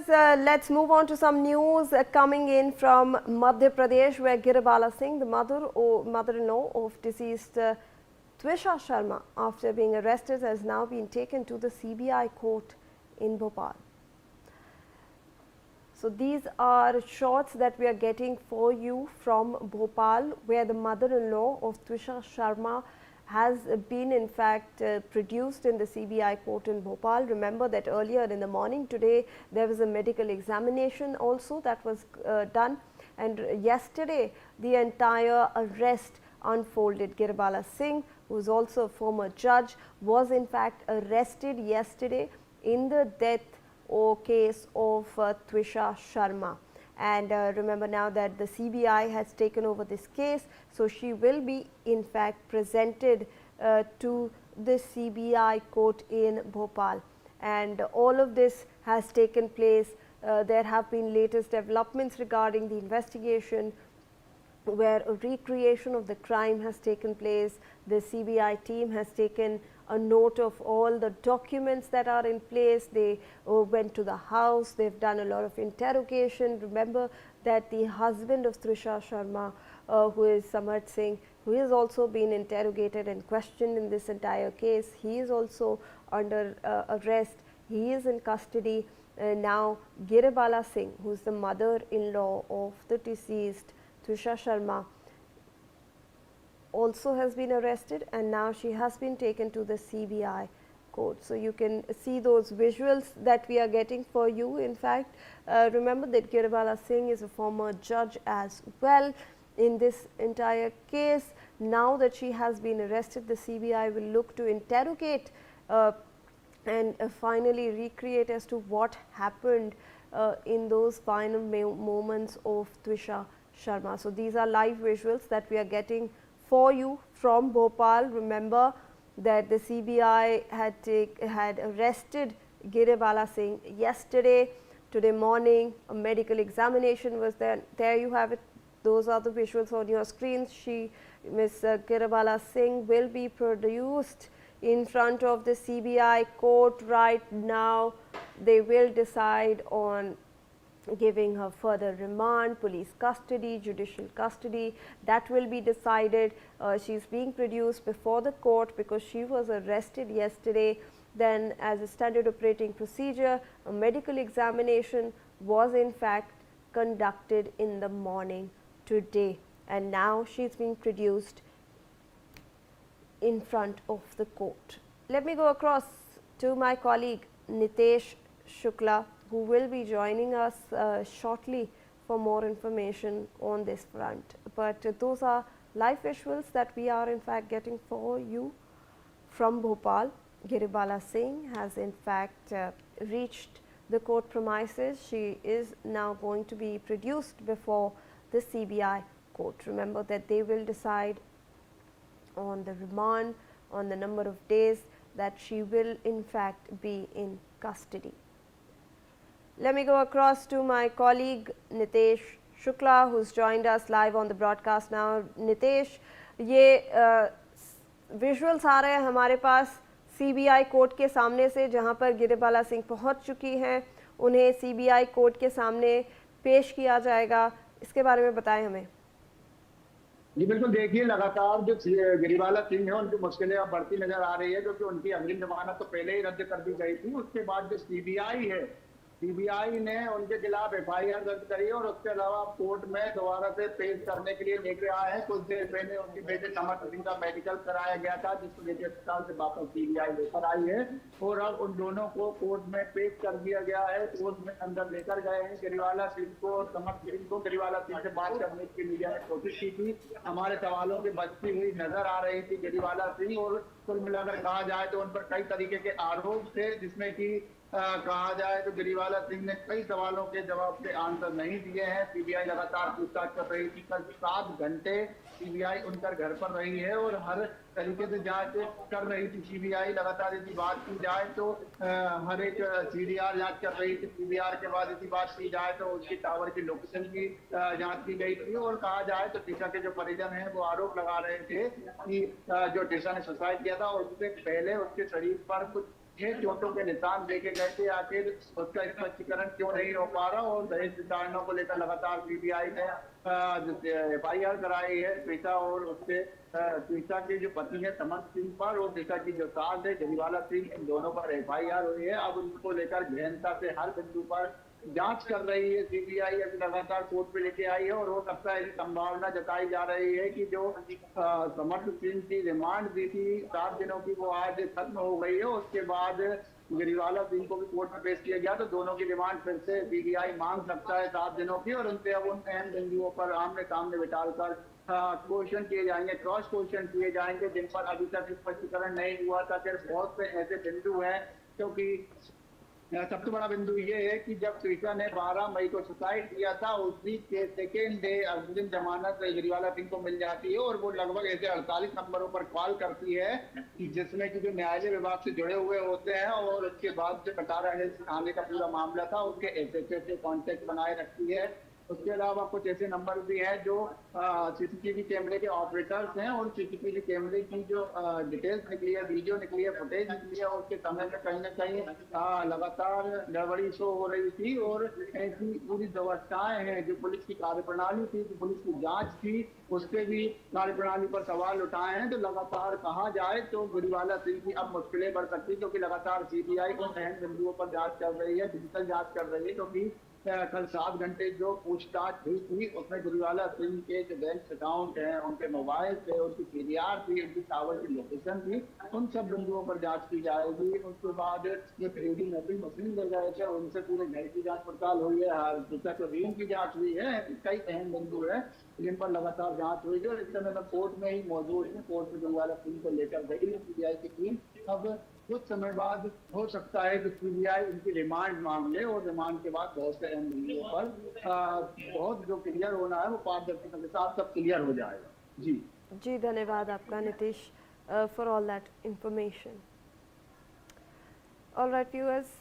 viewers, let's move on to some news coming in from Madhya Pradesh, where Giribala Singh, the mother-in-law of deceased Twisha Sharma, after being arrested, has now been taken to the CBI court in Bhopal. So these are shots that we are getting for you from Bhopal, where the mother-in-law of Twisha Sharma has been in fact produced in the CBI court in Bhopal. Remember that earlier in the morning today there was a medical examination also that was done, and yesterday the entire arrest unfolded. Giribala Singh, who is also a former judge, was in fact arrested yesterday in the death case of Twisha Sharma. And remember now that the CBI has taken over this case, so she will be in fact presented to the CBI court in Bhopal. And all of this has taken place. There have been latest developments regarding the investigation, where a recreation of the crime has taken place. The CBI team has taken a note of all the documents that are in place. They went to the house, they've done a lot of interrogation. Remember that the husband of Twisha Sharma, who is Samarth Singh, who has also been interrogated and questioned in this entire case, he is also under arrest. He is in custody. Now Giribala Singh, who is the mother-in-law of the deceased Twisha Sharma, also has been arrested, and now she has been taken to the CBI court. So you can see those visuals that we are getting for you. In fact, remember that Giribala Singh is a former judge as well in this entire case. Now that she has been arrested, the CBI will look to interrogate and finally recreate as to what happened in those final moments of Twisha Sharma. So these are live visuals that we are getting for you from Bhopal. Remember that the CBI had arrested Giribala Singh yesterday. Today morning a medical examination was there. There you have it. Those are the visuals on your screens. Ms. Giribala Singh will be produced in front of the CBI court right now. They will decide on giving her further remand, police custody, judicial custody. That will be decided. She is being produced before the court because she was arrested yesterday. Then, as a standard operating procedure, a medical examination was in fact conducted in the morning today, and now she is being produced in front of the court. Let me go across to my colleague Nitesh Shukla, who will be joining us shortly for more information on this front. But those are live visuals that we are in fact getting for you from Bhopal. Giribala Singh has in fact reached the court premises. She is now going to be produced before the CBI court. Remember that they will decide on the remand, on the number of days that she will in fact be in custody. Let me go across to my colleague Nitesh Shukla, who's joined us live on the broadcast now. Nitesh, ये visuals आ रहे हैं हमारे पास CBI court के सामने से, जहां पर गिरिबाला सिंह पहुंच चुकी हैं. उन्हें CBI कोर्ट के सामने पेश किया जाएगा. इसके बारे में बताएं हमें. जी बिल्कुल, देखिए लगातार जो गिरिबाला सिंह है उनकी मुश्किलें अब बढ़ती नजर आ रही है, क्योंकि उनकी अग्रिम जमानत तो पहले ही रद्द कर दी गई थी. उसके बाद जो सीबीआई है, सीबीआई ने उनके खिलाफ एफआईआर दर्ज करी है और उसके अलावा कोर्ट में दोबारा से पेश करने के लिए लेके आए हैं. कुछ देर पहले उनके बेटे समर्थ सिंह का मेडिकल कराया गया था, जिसको लेकर अस्पताल से वापस सीबीआई लेकर आई है और अब उन दोनों को कोर्ट में पेश कर दिया गया है. कोर्ट में अंदर लेकर गए हैं गिरिबाला सिंह को और समर्थ सिंह को. गिरिबाला सिंह से बात करने की मीडिया ने कोशिश की थी. हमारे सवालों की बचती हुई नजर आ रही थी गिरिबाला सिंह, और कुल मिलाकर कहा जाए तो उन पर कई तरीके के आरोप थे, जिसमें कि कहा जाए तो गिरिबाला सिंह ने कई सवालों के जवाब के आंसर नहीं दिए हैं. सीबीआई लगातार पूछताछ कर रही थी. कल 7 घंटे सीबीआई उनकर घर पर रही है और हर तरीके से जांच कर रही थी. सीबीआई लगातार यदि बात की जाए तो हर एक सीडीआर जांच कर रही थी. सीडीआर के बाद यदि बात की जाए तो उसकी टावर की लोकेशन की जांच की गई थी. और कहा जाए तो टीशा के जो परिजन हैं वो आरोप लगा रहे थे कि जो टीशा ने सुसाइड किया था उससे पहले उसके शरीर पर कुछ ये चोटों के निशान देखे गए थे, आखिर उसका स्पष्टीकरण क्यों नहीं हो पा रहा। और दहेज प्रताड़ना को लेकर लगातार सीबीआई ने FIR कराई है त्रिषा और उसके त्रिषा के जो पति है समर्थ सिंह पर, और त्रिषा की जो सास है जरीवाला सिंह, इन दोनों पर FIR हुई है। अब उनको लेकर गहनता से हर बिंदु पर जांच कर रही है सीबीआई, अभी लगातार कोर्ट पे लेके आई है। और हो सकता है संभावना जताई जा रही है कि जो समर्थ सिंह की रिमांड दी थी 7 दिनों की, वो आज खत्म हो गई है। उसके बाद गिरिवाला सिंह को भी कोर्ट में पेश किया गया, तो दोनों की रिमांड फिर से सीबीआई मांग सकता है 7 दिनों की। और उनसे अब उन अहम बिंदुओं पर आमने सामने बिठाकर क्वेश्चन किए जाएंगे, क्रॉस क्वेश्चन किए जाएंगे, जिन पर अभी तक स्पष्टीकरण नहीं हुआ था। फिर बहुत से ऐसे बिंदु हैं, क्योंकि सबसे बड़ा बिंदु ये है कि जब त्रिषा ने 12 मई को सुसाइड किया था, उसी के सेकेंड डे अग्रिम जमानत गिरिवाला सिंह को मिल जाती है। और वो लगभग ऐसे 48 नंबरों पर कॉल करती है, जिसमें कि जो न्यायालय विभाग से जुड़े हुए होते हैं, और उसके बाद जो कटारा हिल्स थाने का पूरा मामला था, उसके SHO से कॉन्टेक्ट बनाए रखती है। उसके अलावा कुछ ऐसे नंबर भी हैं जो सीसीटीवी कैमरे के ऑपरेटर्स हैं, और सीसीटीवी कैमरे की जो डिटेल्स निकली है, वीडियो निकली है, फुटेज निकली है, उसके समय में कहीं ना कहीं लगातार गड़बड़ी शो हो रही थी। और ऐसी पूरी व्यवस्थाएं हैं, जो पुलिस की कार्यप्रणाली थी, जो पुलिस की जांच थी, उसके भी कार्यप्रणाली पर सवाल उठाए हैं। तो लगातार कहा जाए तो गिरिवाला सिंह की अब मुश्किलें बढ़ सकती है, क्योंकि लगातार सीबीआई उन अहम बिंदुओं पर जांच कर रही है, डिजिटल जांच कर रही है। क्योंकि कल 7 घंटे जो पूछताछ हुई थी, उसमें गिरिवाला सिंह के जो बैंक अकाउंट हैं, उनके मोबाइल थे, उनकी PDR थी, उनकी टावर की लोकेशन थी, उन सब बिंदुओं पर जांच की जाएगी। उसके बाद जो 3D मैपिंग मशीन ले गए थे, उनसे पूरे घर की जांच पड़ताल हुई है, ऋण की जांच हुई है। कई अहम बिंदु है जिन पर लगातार जांच हुई है। और इस समय मैं कोर्ट में ही मौजूद हूँ, कोर्ट में गिरिवाला सिंह को लेकर गई है सीबीआई की टीम। अब कुछ समय बाद हो सकता है कि सीबीआई उनकी रिमांड मांग ले, और रिमांड के बाद बहुत से अहम बिंदुओं पर बहुत जो क्लियर होना है वो पारदर्शिता के साथ सब क्लियर हो जाएगा। जी जी, धन्यवाद आपका Nitish for all that information. All right viewers,